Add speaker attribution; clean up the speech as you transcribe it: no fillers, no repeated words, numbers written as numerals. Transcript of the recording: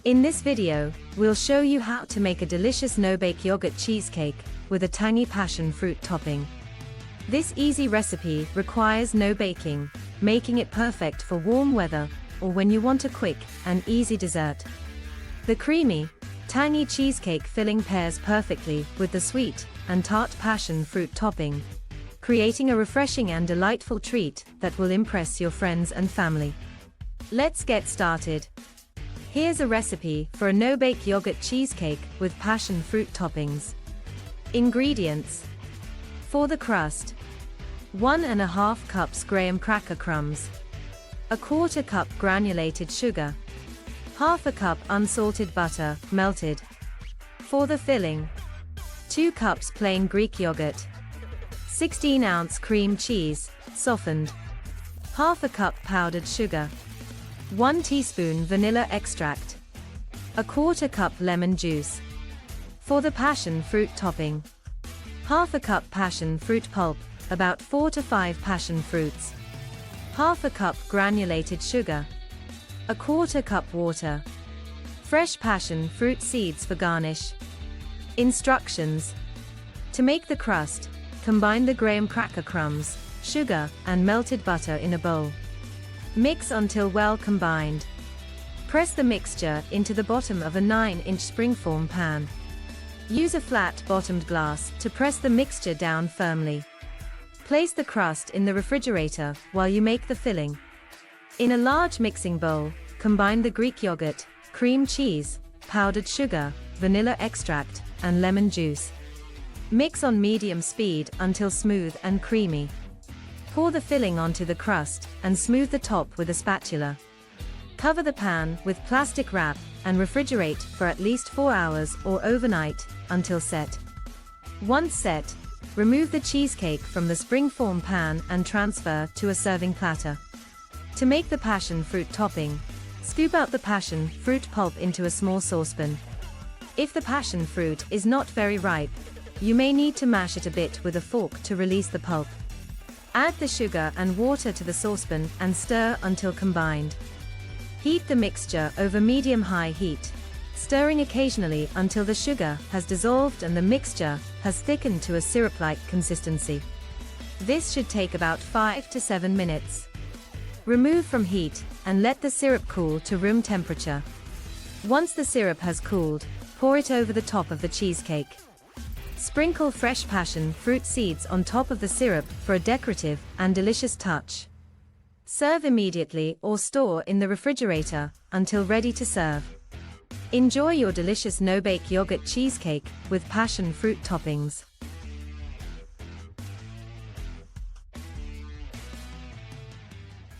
Speaker 1: In this video, we'll show you how to make a delicious no-bake yogurt cheesecake with a tangy passion fruit topping. This easy recipe requires no baking, making it perfect for warm weather or when you want a quick and easy dessert. The creamy, tangy cheesecake filling pairs perfectly with the sweet and tart passion fruit topping, creating a refreshing and delightful treat that will impress your friends and family. Let's get started. Here's a recipe for a no-bake yogurt cheesecake with passion fruit toppings. Ingredients. For the crust: 1½ cups graham cracker crumbs, 1/4 cup granulated sugar, 1/2 cup unsalted butter, melted. For the filling: 2 cups plain Greek yogurt, 16-ounce cream cheese, softened, 1/2 cup powdered sugar, 1 teaspoon vanilla extract, 1/4 cup lemon juice. For the passion fruit topping: 1/2 cup passion fruit pulp, about 4 to 5 passion fruits, 1/2 cup granulated sugar, 1/4 cup water, fresh passion fruit seeds for garnish. Instructions. To make the crust, combine the graham cracker crumbs, sugar, and melted butter in a bowl. Mix until well combined. Press the mixture into the bottom of a 9-inch springform pan. Use a flat-bottomed glass to press the mixture down firmly. Place the crust in the refrigerator while you make the filling. In a large mixing bowl, combine the Greek yogurt, cream cheese, powdered sugar, vanilla extract, and lemon juice. Mix on medium speed until smooth and creamy. Pour the filling onto the crust and smooth the top with a spatula. Cover the pan with plastic wrap and refrigerate for at least 4 hours or overnight until set. Once set, remove the cheesecake from the springform pan and transfer to a serving platter. To make the passion fruit topping, scoop out the passion fruit pulp into a small saucepan. If the passion fruit is not very ripe, you may need to mash it a bit with a fork to release the pulp. Add the sugar and water to the saucepan and stir until combined. Heat the mixture over medium-high heat, stirring occasionally until the sugar has dissolved and the mixture has thickened to a syrup-like consistency. This should take about 5 to 7 minutes. Remove from heat and let the syrup cool to room temperature. Once the syrup has cooled, pour it over the top of the cheesecake. Sprinkle fresh passion fruit seeds on top of the syrup for a decorative and delicious touch. Serve immediately or store in the refrigerator until ready to serve. Enjoy your delicious no-bake yogurt cheesecake with passion fruit toppings.